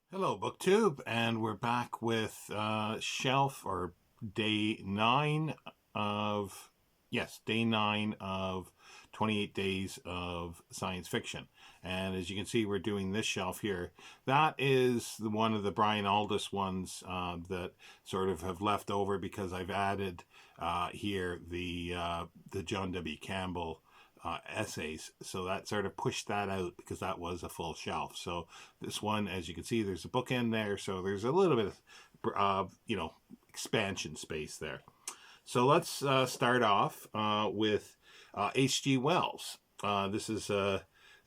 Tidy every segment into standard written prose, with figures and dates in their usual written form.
Hello, BookTube, and we're back with shelf or day nine of day nine of 28 days of science fiction. And as you can see, we're doing this shelf here. That is one of the Brian Aldiss ones that sort of have left over because I've added here the John W. Campbell essays, so that sort of pushed that out because that was a full shelf. So this one, as you can see, there's a bookend there, so there's a little bit of expansion space there. So let's start off with H.G. Wells. This is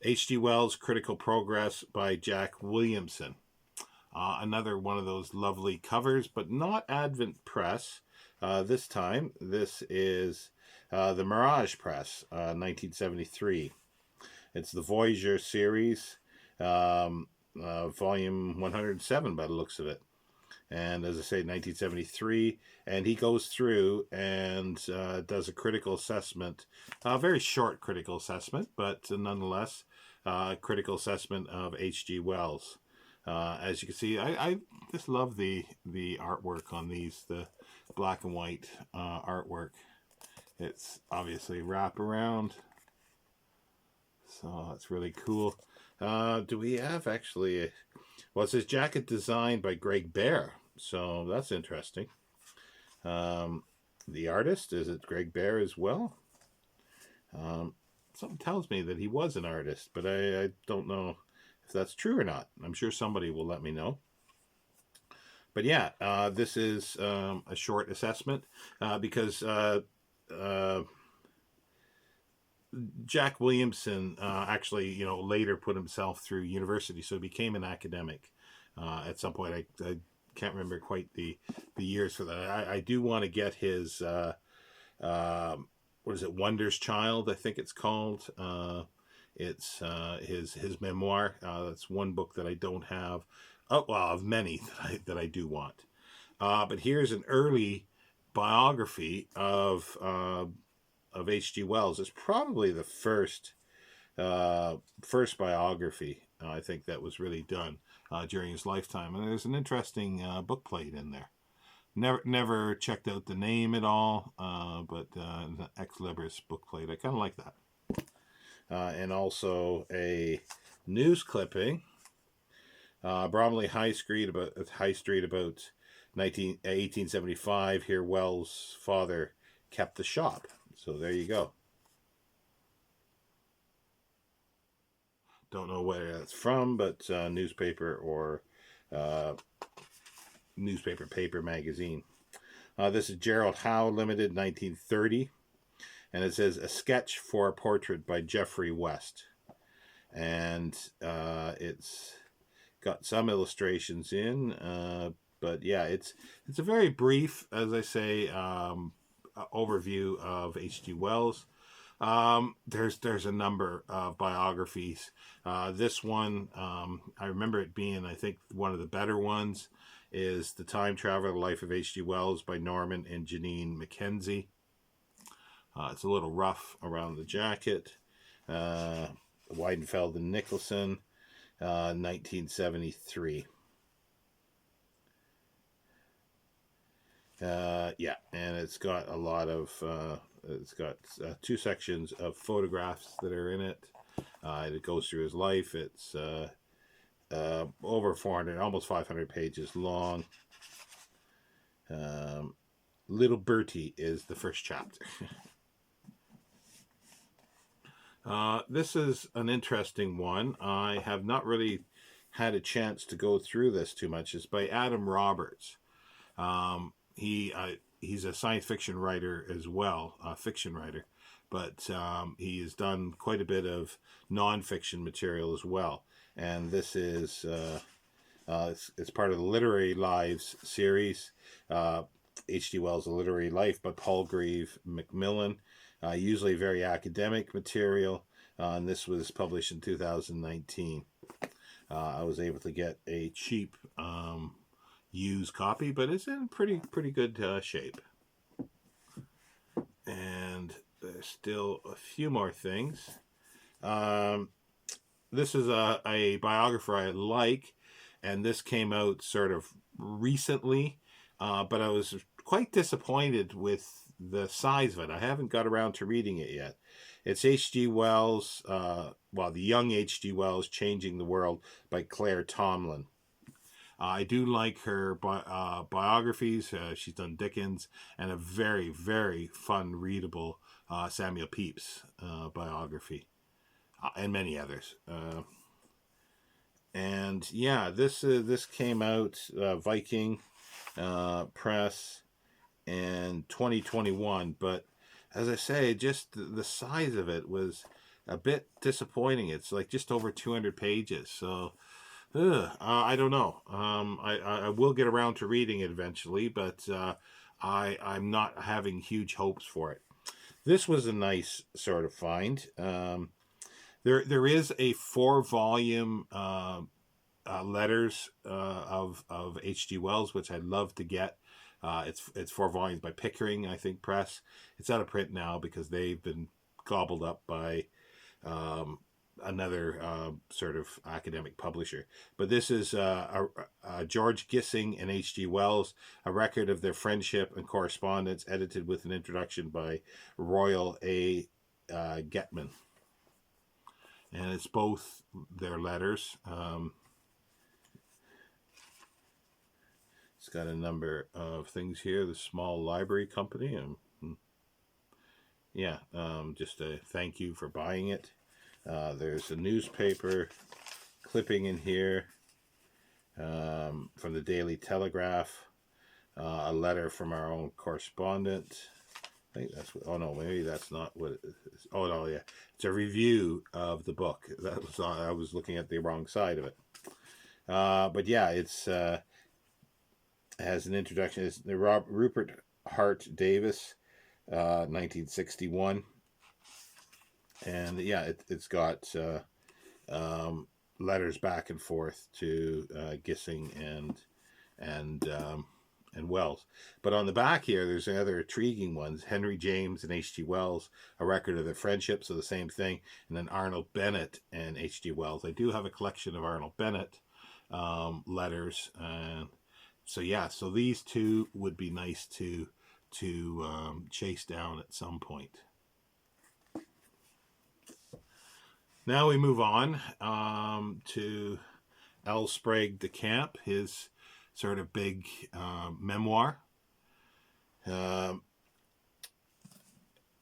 H.G. Wells' Critical Progress by Jack Williamson. Another one of those lovely covers, but not Advent Press. This time, this is the Mirage Press, 1973. It's the Voyager series, volume 107 by the looks of it. And as I say, 1973. And he goes through and does a critical assessment, a very short critical assessment, but nonetheless, critical assessment of H.G. Wells. As you can see, I just love the artwork on these, the black and white artwork. It's obviously wraparound, so it's really cool. Do we have actually? Well, it says jacket designed by Greg Bear, so that's interesting. The artist, is it Greg Bear as well? Something tells me that he was an artist, but I don't know if that's true or not. I'm sure somebody will let me know. But yeah, this is a short assessment because Jack Williamson actually, later put himself through university, so he became an academic at some point. I can't remember quite the years for that. I do want to get his what is it, Wonder's Child, I think it's called. It's his memoir. That's one book that I don't have. Oh, well, of many that I do want. But here's an early biography of H.G. Wells. It's probably the first biography I think that was really done during his lifetime. And there's an interesting bookplate in there. Never checked out the name at all, but an Ex Libris bookplate. I kind of like that. And also a news clipping. Bromley High Street about 1875. Here, Wells' father kept the shop. So there you go. Don't know where that's from, but newspaper or newspaper paper magazine. This is Gerald Howe Limited, 1930, and it says a sketch for a portrait by Geoffrey West, and it's got some illustrations in, but yeah, it's a very brief, as I say, overview of H.G. Wells. There's a number of biographies. This one, I remember it being, I think, one of the better ones is The Time Traveler, The Life of H.G. Wells by Norman and Janine Mackenzie. It's a little rough around the jacket. Weidenfeld and Nicholson, 1973. Yeah, and it's got a lot of it's got two sections of photographs that are in it. It goes through his life. It's over 400, almost 500 pages long. Little Bertie is the first chapter. This is an interesting one. I have not really had a chance to go through this too much. It's by Adam Roberts. He's a science fiction writer as well, a fiction writer, but he has done quite a bit of nonfiction material as well. And this is it's part of the Literary Lives series. H.G. Wells' A Literary Life by Palgrave Macmillan. Usually very academic material, and this was published in 2019. I was able to get a cheap used copy, but it's in pretty good shape. And there's still a few more things. This is a biographer I like, and this came out sort of recently, but I was quite disappointed with the size of it. I haven't got around to reading it yet. It's H.G. Wells, the young H.G. Wells, Changing the World by Claire Tomlin. I do like her biographies. She's done Dickens, and a very, very fun, readable Samuel Pepys biography, and many others. And yeah, this came out Viking Press in 2021. But as I say, just the size of it was a bit disappointing. It's like just over 200 pages. So I don't know. I will get around to reading it eventually, but I'm not having huge hopes for it. This was a nice sort of find. There is a 4-volume letters of H.G. Wells, which I'd love to get. It's 4 volumes by Pickering, I think, Press. It's out of print now because they've been gobbled up by another sort of academic publisher. But this is George Gissing and H.G. Wells, a record of their friendship and correspondence, edited with an introduction by Royal A. Getman. And it's both their letters. It's got a number of things here. The Small Library Company. Just a thank you for buying it. There's a newspaper clipping in here from the Daily Telegraph. A letter from our own correspondent. I think that's what, oh no, maybe that's not what it is. Oh no, yeah. It's a review of the book. I was looking at the wrong side of it. But yeah, it has an introduction. It's the Rupert Hart Davis, 1961. And yeah, it's got letters back and forth to Gissing and Wells. But on the back here, there's other intriguing ones. Henry James and H.G. Wells, a record of their friendship, so the same thing. And then Arnold Bennett and H.G. Wells. I do have a collection of Arnold Bennett letters. So these two would be nice to chase down at some point. Now we move on to L. Sprague de Camp, his sort of big memoir.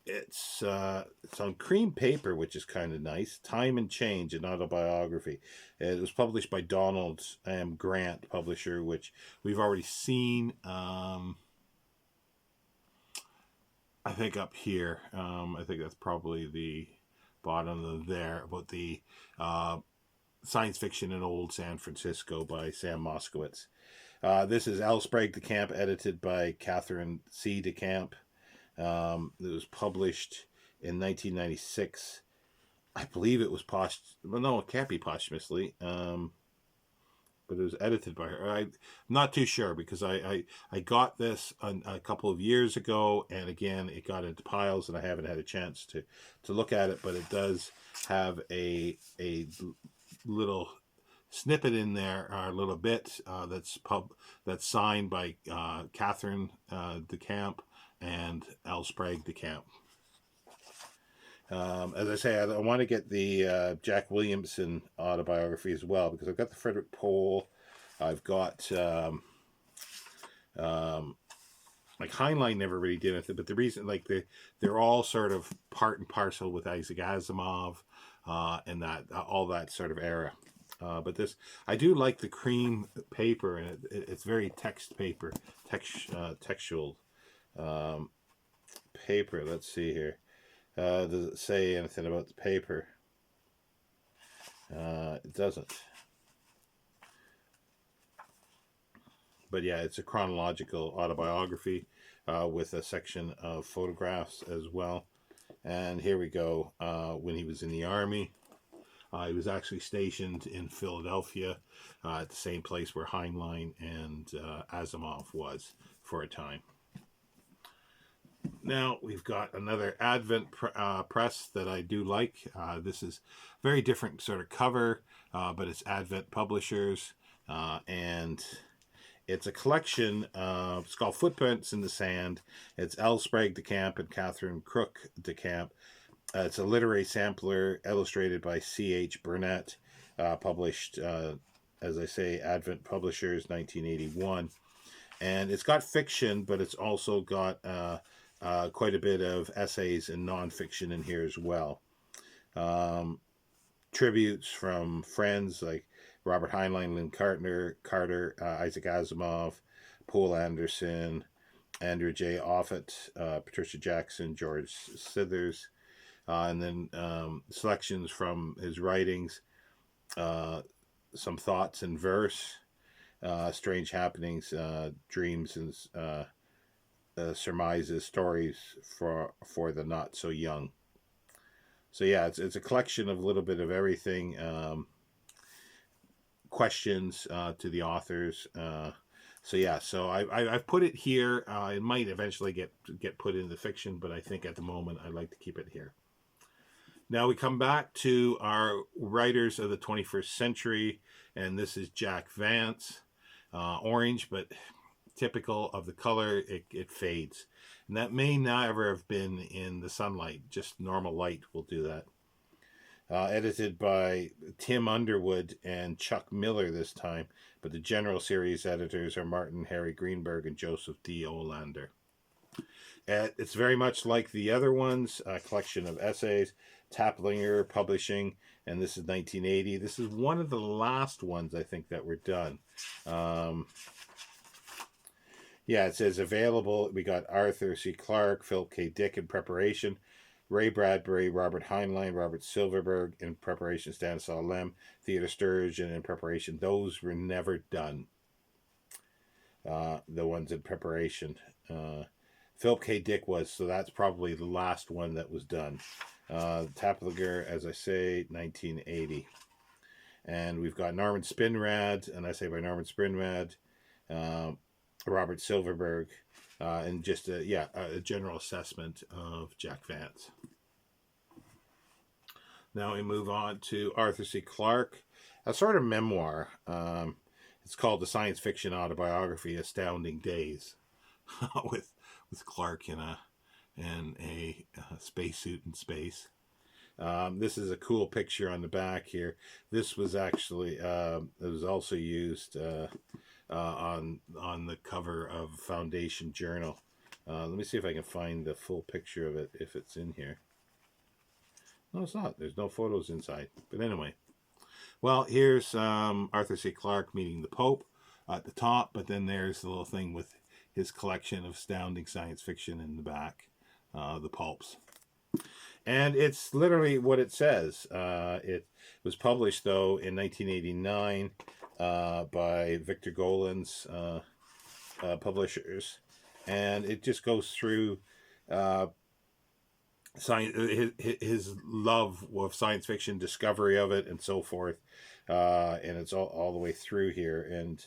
It's on cream paper, which is kind of nice. Time and Change, an autobiography. It was published by Donald M. Grant, publisher, which we've already seen. I think up here. I think that's probably the bottom of there, about the science fiction in old San Francisco by Sam Moskowitz. This is L. Sprague de Camp, edited by Catherine C. de Camp. It was published in 1996. I believe it was well, no, it can't be posthumously. But it was edited by her. I'm not too sure because I got this a couple of years ago, and again, it got into piles, and I haven't had a chance to look at it. But it does have a little snippet in there, a little bit that's signed by Catherine de Camp and L. Sprague de Camp. As I say, I want to get the Jack Williamson autobiography as well, because I've got the Frederick Pohl, I've got like Heinlein never really did anything, but the reason, like, they're all sort of part and parcel with Isaac Asimov and that all that sort of era. But this, I do like the cream paper, and it's very textual paper. Let's see here. Does it say anything about the paper? It doesn't. But yeah, it's a chronological autobiography with a section of photographs as well. And here we go. When he was in the Army, he was actually stationed in Philadelphia at the same place where Heinlein and Asimov was for a time. Now we've got another Advent press that I do like. This is very different sort of cover, but it's Advent Publishers. And it's a collection of, it's called Footprints in the Sand. It's L. Sprague de Camp and Catherine Crook de Camp. It's a literary sampler illustrated by C.H. Burnett, published, as I say, Advent Publishers, 1981. And it's got fiction, but it's also got quite a bit of essays and nonfiction in here as well. Tributes from friends like Robert Heinlein, Lynn Carter, Isaac Asimov, Poul Anderson, Andrew J. Offutt, Patricia Jackson, George Sithers, and then selections from his writings, some thoughts in verse, strange happenings, dreams, and surmises, stories for the not so young. So yeah, it's a collection of a little bit of everything. Questions to the authors. So I've put it here. It might eventually get put into fiction, but I think at the moment I'd like to keep it here. Now we come back to our writers of the 21st century, and this is Jack Vance. Orange, but typical of the color, it fades. And that may never have been in the sunlight. Just normal light will do that. Edited by Tim Underwood and Chuck Miller this time, but the general series editors are Martin Harry Greenberg and Joseph D. Olander. It's very much like the other ones, a collection of essays, Taplinger Publishing, and this is 1980. This is one of the last ones, I think, that were done. Yeah, it says available. We got Arthur C. Clarke, Philip K. Dick in preparation, Ray Bradbury, Robert Heinlein, Robert Silverberg in preparation, Stanislaw Lem, Theodore Sturgeon in preparation. Those were never done. The ones in preparation. Philip K. Dick was, so that's probably the last one that was done. Taplinger, as I say, 1980. And we've got Norman Spinrad, and I say by Norman Spinrad, Robert Silverberg, and just a general assessment of Jack Vance. Now we move on to Arthur C. Clarke, a sort of memoir. It's called The Science Fiction Autobiography, Astounding Days, with Clarke in a spacesuit in space. This is a cool picture on the back here. This was actually it was also used on the cover of Foundation Journal. Let me see if I can find the full picture of it, if it's in here. No, it's not. There's no photos inside. But anyway. Well, here's Arthur C. Clarke meeting the Pope at the top, but then there's the little thing with his collection of astounding science fiction in the back, the pulps. And it's literally what it says. It was published, though, in 1989 by Victor Golan's publishers. And it just goes through science, his love of science fiction, discovery of it, and so forth. And it's all the way through here. And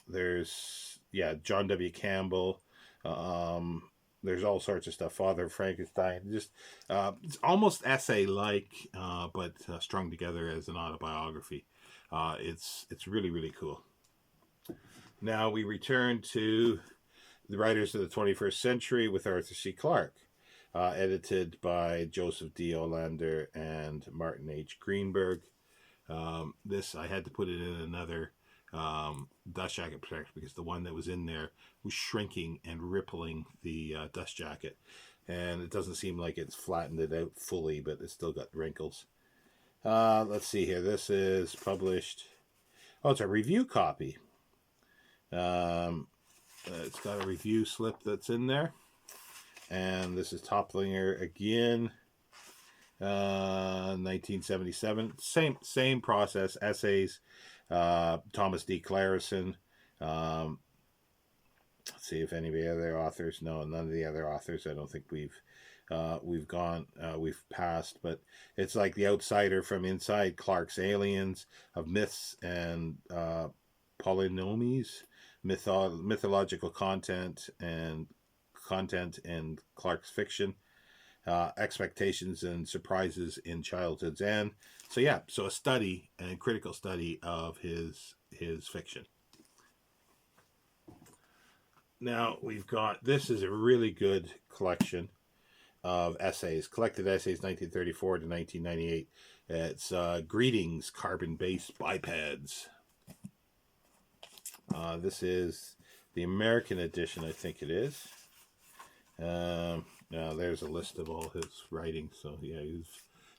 there's, John W. Campbell. There's all sorts of stuff. Father of Frankenstein. Just it's almost essay-like, but strung together as an autobiography. It's really, really cool. Now we return to the writers of the 21st century with Arthur C. Clarke, edited by Joseph D. Olander and Martin H. Greenberg. This, I had to put it in another dust jacket protector because the one that was in there was shrinking and rippling the dust jacket, and it doesn't seem like it's flattened it out fully, but it's still got wrinkles. Let's see here. This is published. Oh, it's a review copy. It's got a review slip that's in there, and this is Toplinger again. 1977. Same process. Essays. Thomas D. Clarison. Let's see if any of the other authors. No, none of the other authors. I don't think we've passed. But it's like The Outsider from Inside Clarke's Aliens, of Myths and Polynomies, mythological content and Clarke's fiction. Expectations and Surprises in Childhood's End, So yeah, so a study and critical study of his fiction. Now we've got, this is a really good collection of essays, collected essays 1934 to 1998. It's Greetings, Carbon-Based Bipeds. This is the American edition, I think it is. Now there's a list of all his writings. So yeah, he was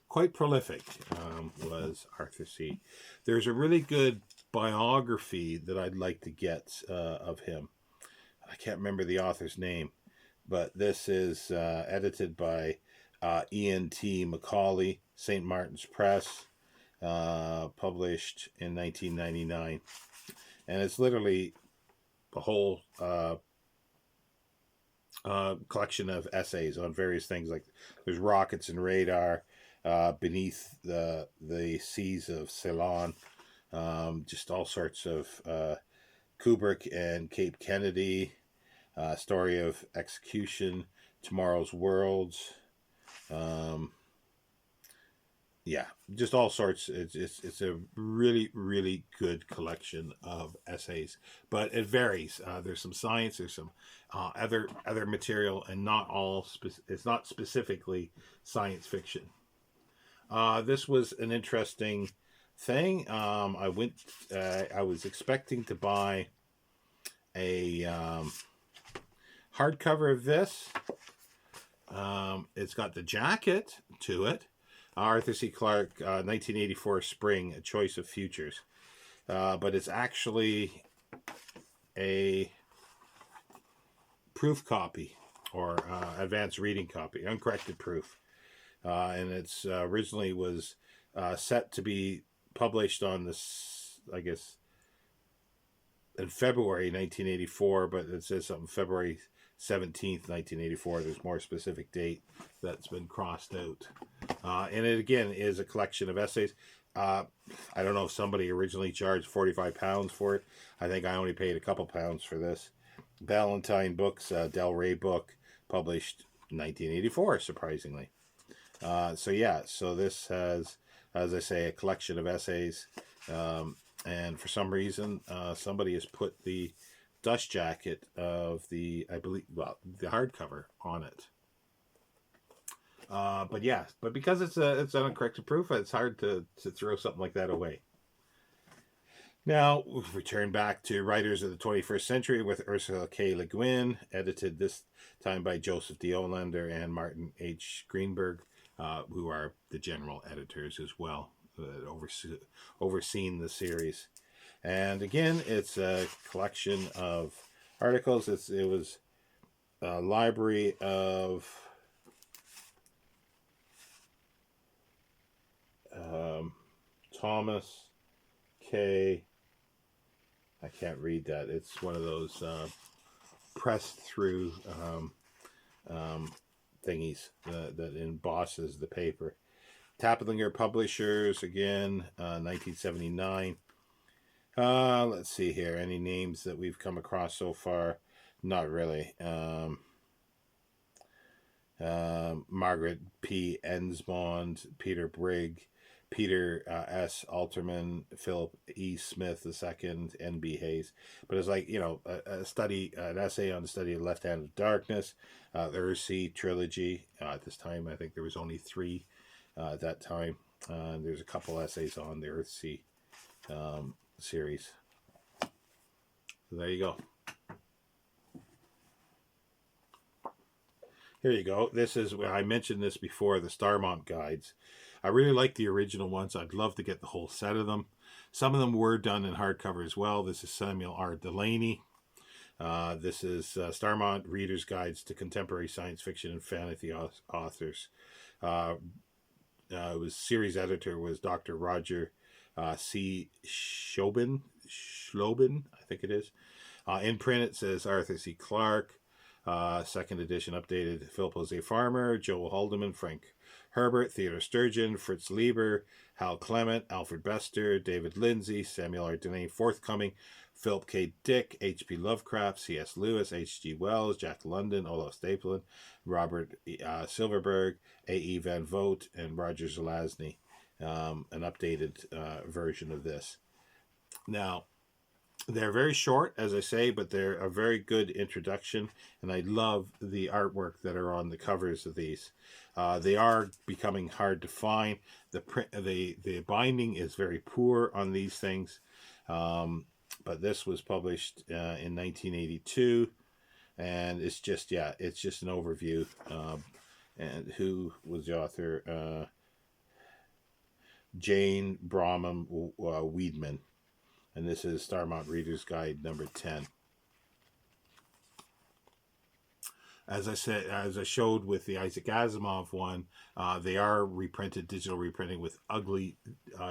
quite prolific, was Arthur C. There's a really good biography that I'd like to get of him. I can't remember the author's name, but this is edited by Ian T. Macaulay, St. Martin's Press, published in 1999. And it's literally a whole collection of essays on various things. Like there's rockets and radar, beneath the seas of Ceylon, just all sorts of Kubrick and Cape Kennedy, story of execution, Tomorrow's Worlds, yeah, just all sorts. It's a really, really good collection of essays, but it varies. There's some science, there's some other material, and not all. It's not specifically science fiction. This was an interesting thing. I was expecting to buy a hardcover of this. It's got the jacket to it. Arthur C. Clarke, 1984 Spring, A Choice of Futures. But it's actually a proof copy, or advanced reading copy, uncorrected proof. And it's originally was set to be published on this, I guess, in February 1984, but it says something February 17th, 1984. There's more specific date that's been crossed out. And it, again, is a collection of essays. I don't know if somebody originally charged £45 for it. I think I only paid a couple pounds for this. Ballantine Books, Del Rey book, published 1984, surprisingly. So yeah, so this has, as I say, a collection of essays. And for some reason, somebody has put the dust jacket of the, I believe, well, the hardcover on it. But yeah, but because it's uncorrected proof, it's hard to throw something like that away. Now, we've returned back to Writers of the 21st Century with Ursula K. Le Guin, edited this time by Joseph D. Olander and Martin H. Greenberg, who are the general editors as well, overseeing the series. And again, it's a collection of articles. It was a library of Thomas K. I can't read that. It's one of those pressed through thingies that embosses the paper. Taplinger Publishers, again, 1979. Let's see here. Any names that we've come across so far? Not really. Margaret P. Ensmond, Peter Brigg, Peter S. Alterman, Philip E. Smith II, N.B. Hayes. But it's like, an essay on the study of the left hand of darkness, the Earthsea trilogy. At this time, I think there was only 3 at that time. There's a couple essays on the Earthsea series. So there you go. Here you go. This is, I mentioned this before, the Starmont guides. I really like the original ones. I'd love to get the whole set of them. Some of them were done in hardcover as well. This is Samuel R. Delaney. This is Starmont Reader's Guides to Contemporary Science Fiction and Fantasy Authors. Series editor was Dr. Roger C. Schlobin, I think it is. In print, it says Arthur C. Clarke. Second edition updated Philip Jose Farmer, Joel Haldeman, Frank Herbert, Theodore Sturgeon, Fritz Lieber, Hal Clement, Alfred Bester, David Lindsay, Samuel R. Deney. Forthcoming, Philip K. Dick, H.P. Lovecraft, C.S. Lewis, H.G. Wells, Jack London, Olaf Stapleton, Robert Silverberg, A.E. Van Vogt, and Roger Zelazny. an updated version of this. Now, they're very short, as I say, but they're a very good introduction, and I love the artwork that are on the covers of these. They are becoming hard to find. The binding is very poor on these things, but this was published in 1982, and it's just an overview. And who was the author? Jane Brahman Weidman. And this is Starmont Reader's Guide number 10. As I said, as I showed with the Isaac Asimov one, they are reprinted, digital reprinting with ugly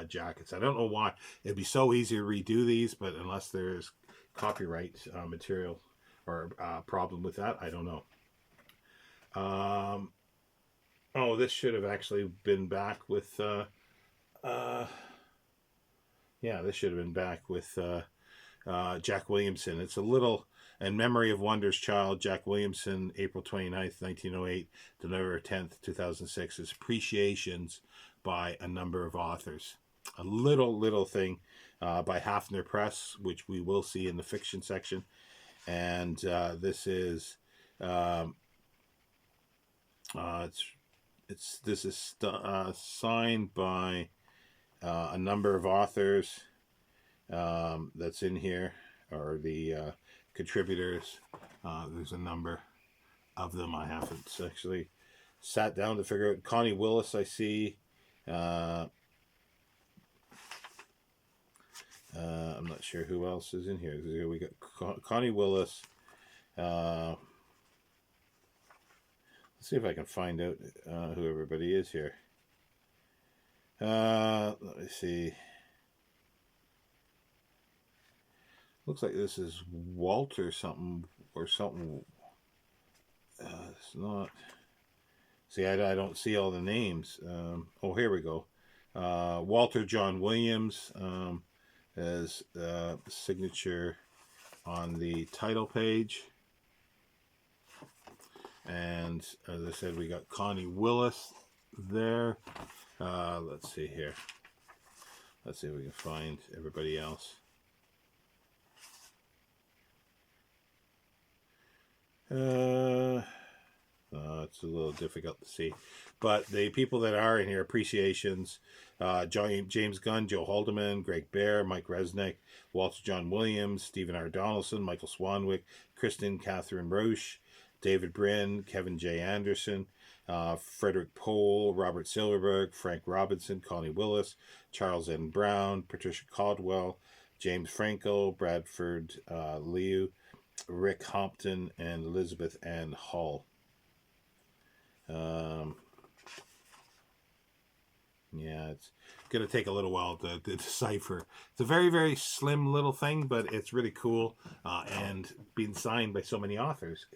jackets. I don't know why. It'd be so easy to redo these, but unless there's copyright material or problem with that, I don't know. Oh, this should have actually been back with... yeah, this should have been back with Jack Williamson. It's a little, in memory of Wonder's child, Jack Williamson, April 29th, 1908 to November 10th, 2006, is appreciations by a number of authors. A little thing by Hafner Press, which we will see in the fiction section. And this is, this is signed by a number of authors that's in here, or the contributors. There's a number of them. I haven't actually sat down to figure out. Connie Willis, I see. I'm not sure who else is in here. We got Connie Willis. Let's see if I can find out who everybody is here. Let me see. Looks like this is Walter something or something. It's not. See, I don't see all the names. Oh, here we go. Walter John Williams has signature on the title page. And as I said, we got Connie Willis there. Let's see here. Let's see if we can find everybody else. It's a little difficult to see. But the people that are in here, appreciations, James Gunn, Joe Haldeman, Greg Bear, Mike Resnick, Walter John Williams, Stephen R. Donaldson, Michael Swanwick, Kristen Catherine Roche, David Brin, Kevin J. Anderson, Frederick Pohl, Robert Silverberg, Frank Robinson, Connie Willis, Charles N. Brown, Patricia Caldwell, James Frankel, Bradford Liu, Rick Hompton, and Elizabeth Ann Hall. Yeah, it's going to take a little while to decipher. It's a very, very slim little thing, but it's really cool. And being signed by so many authors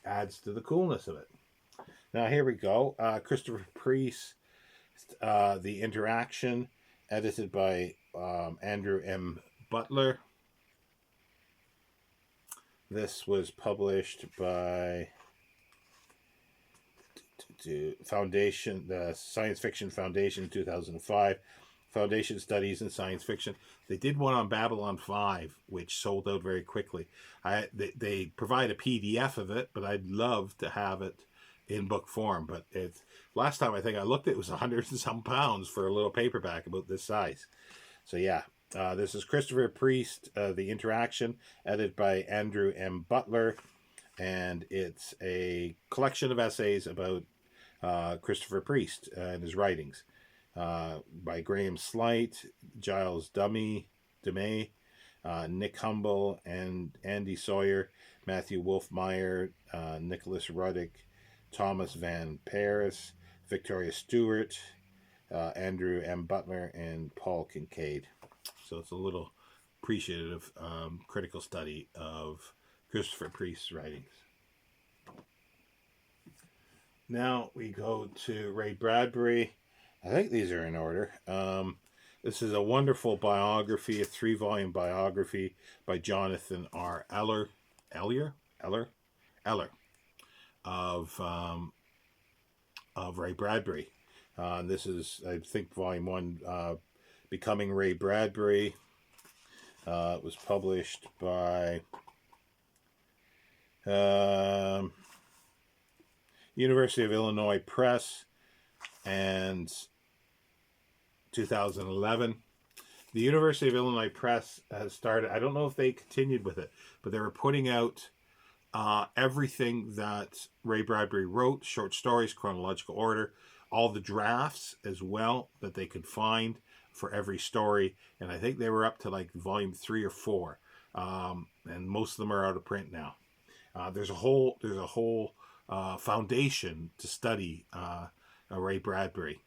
adds to the coolness of it. Now, here we go. Christopher Priest, The Interaction, edited by Andrew M. Butler. This was published by Foundation, the Science Fiction Foundation, 2005. Foundation Studies in Science Fiction. They did one on Babylon 5, which sold out very quickly. They provide a PDF of it, but I'd love to have it in book form. But last time I think I looked, it was £100 and some for a little paperback about this size. So yeah. This is Christopher Priest, The Interaction, edited by Andrew M. Butler, and it's a collection of essays about Christopher Priest and his writings by Graham Slight, Giles DeMay, Nick Humble, and Andy Sawyer, Matthew Wolfmeyer, Nicholas Ruddick, Thomas Van Paris, Victoria Stewart, Andrew M. Butler, and Paul Kincaid. So it's a little appreciative critical study of Christopher Priest's writings. Now we go to Ray Bradbury. I think these are in order. This is a wonderful biography, a 3-volume biography by Jonathan R. Eller of Ray Bradbury. This is, I think, volume 1, Becoming Ray Bradbury. It was published by University of Illinois Press, and 2011. The University of Illinois Press has started, I don't know if they continued with it, but they were putting out everything that Ray Bradbury wrote, short stories, chronological order, all the drafts as well that they could find for every story. And I think they were up to like volume 3 or 4. And most of them are out of print now. There's a whole foundation to study Ray Bradbury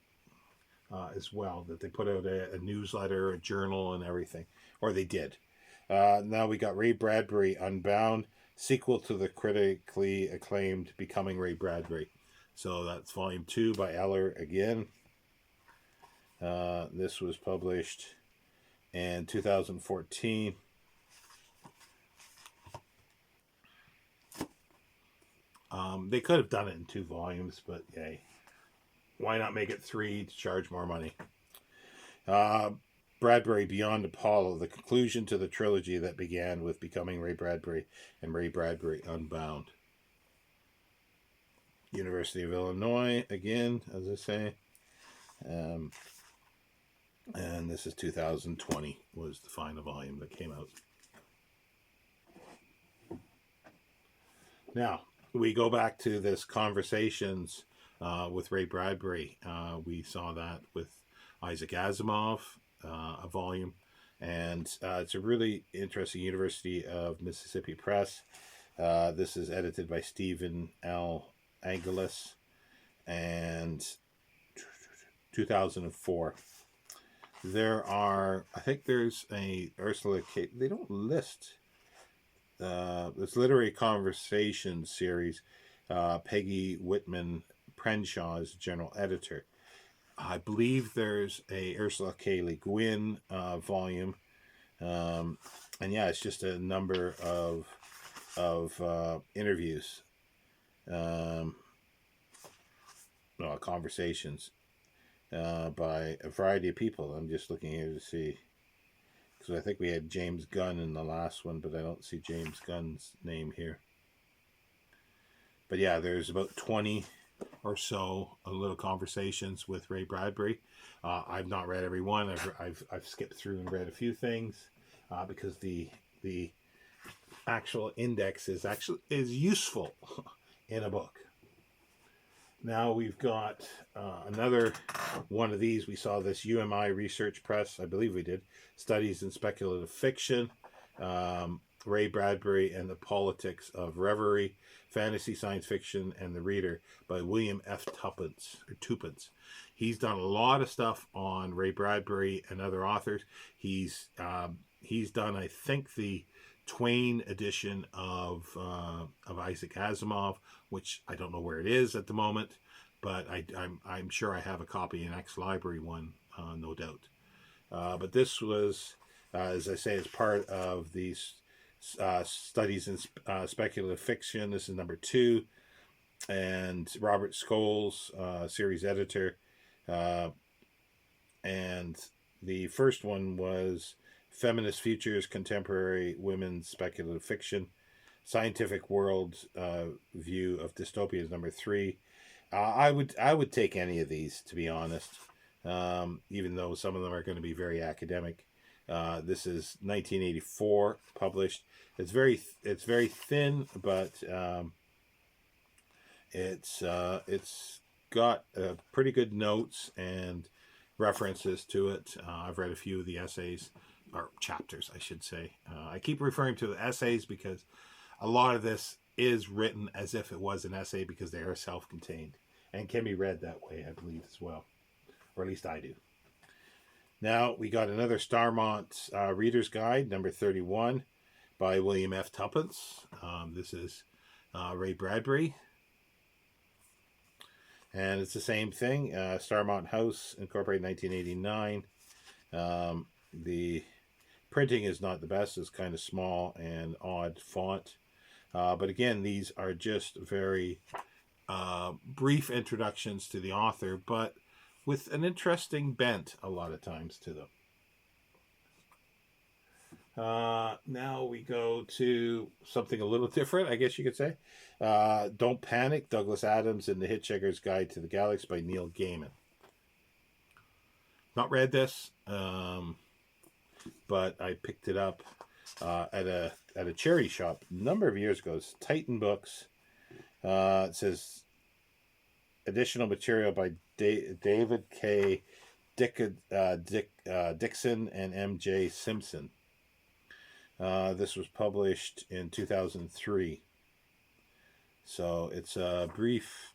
as well, that they put out a newsletter, a journal, and everything, or they did. Now we got Ray Bradbury Unbound, sequel to the critically acclaimed Becoming Ray Bradbury. So that's volume 2 by Eller again. This was published in 2014. They could have done it in 2 volumes, but yay. Why not make it 3 to charge more money? Bradbury Beyond Apollo, the conclusion to the trilogy that began with Becoming Ray Bradbury and Ray Bradbury Unbound. University of Illinois, again, as I say. And this is 2020, was the final volume that came out. Now, we go back to this Conversations with Ray Bradbury. We saw that with Isaac Asimov, a volume. And it's a really interesting University of Mississippi Press. This is edited by Stephen L. Angelus, and 2004. There are, I think there's a Ursula K. They don't list this Literary Conversation series. Peggy Whitman Prenshaw is general editor. I believe there's a Ursula K. Le Guin volume, and yeah, it's just a number of interviews, conversations by a variety of people. I'm just looking here to see, because I think we had James Gunn in the last one, but I don't see James Gunn's name here. But yeah, there's about 20 or so little conversations with Ray Bradbury. I've not read every one. I've skipped through and read a few things because the actual index is useful in a book. Now we've got another one of these. We saw this UMI Research Press, I believe we did, Studies in Speculative Fiction, Ray Bradbury and the Politics of Reverie, Fantasy, Science Fiction, and the Reader by William F. Tupence. He's done a lot of stuff on Ray Bradbury and other authors. He's done, I think, the Twain edition of Isaac Asimov, which I don't know where it is at the moment, but I'm sure I have a copy in X-Library one, no doubt. But this was, as I say, as part of these Studies in Speculative Fiction. This is number 2, and Robert Scholes, series editor, and the first one was Feminist Futures, Contemporary Women's Speculative Fiction, Scientific World View of Dystopia is number 3. I would take any of these, to be honest, even though some of them are going to be very academic. This is 1984 published. It's very thin, but it's got pretty good notes and references to it. I've read a few of the essays, or chapters, I should say. I keep referring to the essays because a lot of this is written as if it was an essay, because they are self-contained and can be read that way, I believe, as well, or at least I do. Now we got another Starmont Reader's Guide, number 31, by William F. Tupence. This is Ray Bradbury. And it's the same thing. Starmont House, Incorporated, 1989. The printing is not the best. It's kind of small and odd font. But again, these are just very brief introductions to the author, but with an interesting bent a lot of times to them. Now we go to something a little different, I guess you could say. Don't Panic, Douglas Adams and the Hitchhiker's Guide to the Galaxy by Neil Gaiman. Not read this, but I picked it up at a charity shop a number of years ago. It's Titan Books. It says additional material by David K. Dixon and M.J. Simpson. This was published in 2003. So it's a brief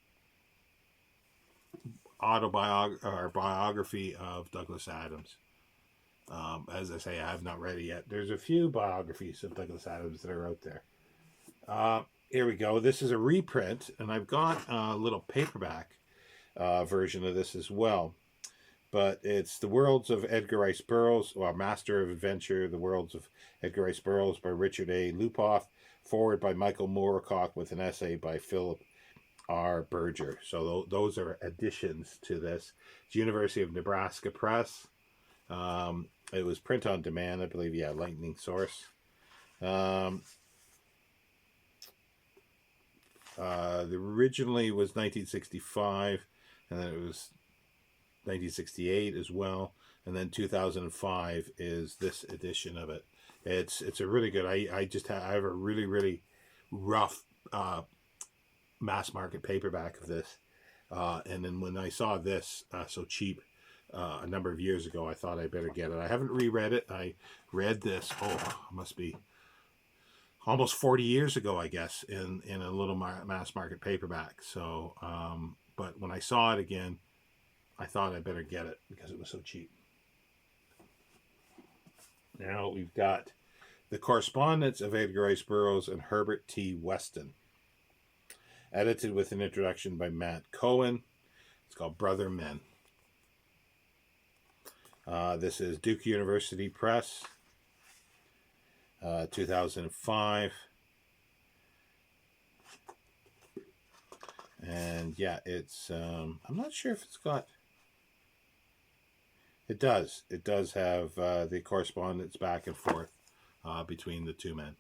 biography of Douglas Adams. As I say, I have not read it yet. There's a few biographies of Douglas Adams that are out there. Here we go. This is a reprint, and I've got a little paperback version of this as well. But it's The Worlds of Edgar Rice Burroughs, or Master of Adventure, The Worlds of Edgar Rice Burroughs by Richard A. Lupoff, forward by Michael Moorcock with an essay by Philip R. Berger. So those are additions to this. It's University of Nebraska Press. It was print on demand, I believe. Yeah, Lightning Source. Originally was 1965, and then it was 1968 as well, and then 2005 is this edition of it. It's a really good. I have a really rough mass market paperback of this, and then when I saw this so cheap a number of years ago, I thought I better get it. I haven't reread it. I read this. It must be almost 40 years ago, I guess, in a little mass market paperback. So, but when I saw it again, I thought I better get it because it was so cheap. Now we've got The Correspondence of Edgar Rice Burroughs and Herbert T. Weston. Edited with an introduction by Matt Cohen. It's called Brother Men. This is Duke University Press, 2005. And yeah, it's, I'm not sure if it's got... It does have the correspondence back and forth between the two men.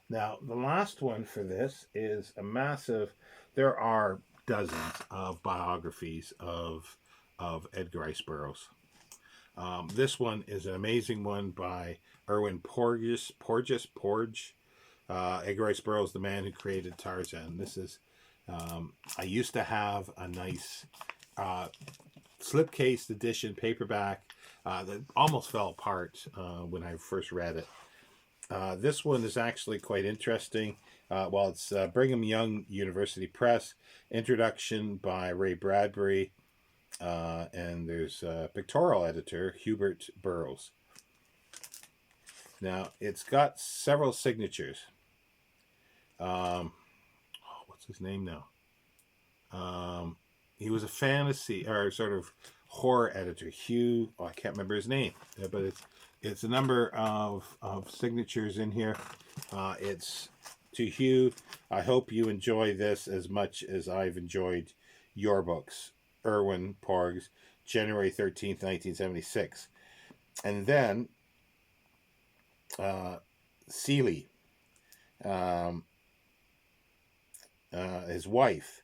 Now, the last one for this is a massive... There are dozens of biographies of Edgar Rice Burroughs. This one is an amazing one by Erwin Porges. Edgar Rice Burroughs, the man who created Tarzan. This is... I used to have a nice... slipcase edition paperback that almost fell apart when I first read it. This one is actually quite interesting. It's Brigham Young University Press, introduction by Ray Bradbury, and there's pictorial editor Hubert Burroughs. Now, it's got several signatures. What's his name now? He was a fantasy or sort of horror editor, Hugh. I can't remember his name, but it's a number of signatures in here. It's to Hugh. I hope you enjoy this as much as I've enjoyed your books. Erwin Porges, January 13th, 1976. And then Celie, his wife,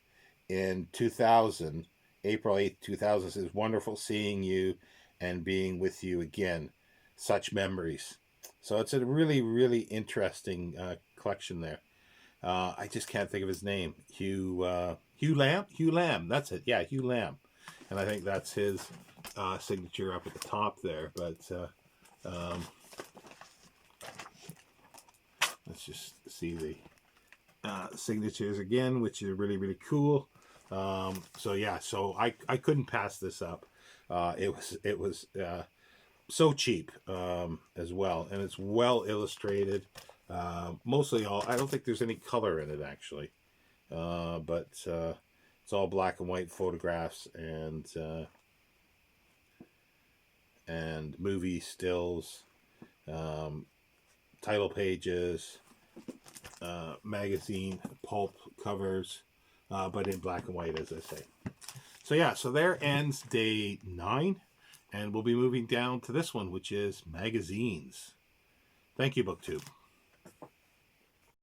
in 2000, April 8th, 2000, says, wonderful seeing you and being with you again. Such memories. So it's a really interesting collection there. I just can't think of his name. Hugh Lamb? Hugh Lamb, that's it. Yeah, Hugh Lamb. And I think that's his signature up at the top there. But let's just see the signatures again, which are really cool. So I couldn't pass this up. It was so cheap as well, and it's well illustrated. Mostly all. I don't think there's any color in it actually, but it's all black and white photographs and movie stills, title pages, magazine pulp covers. but in black and white, as I say. So yeah, so there ends day 9, and we'll be moving down to this one, which is magazines. Thank you, BookTube.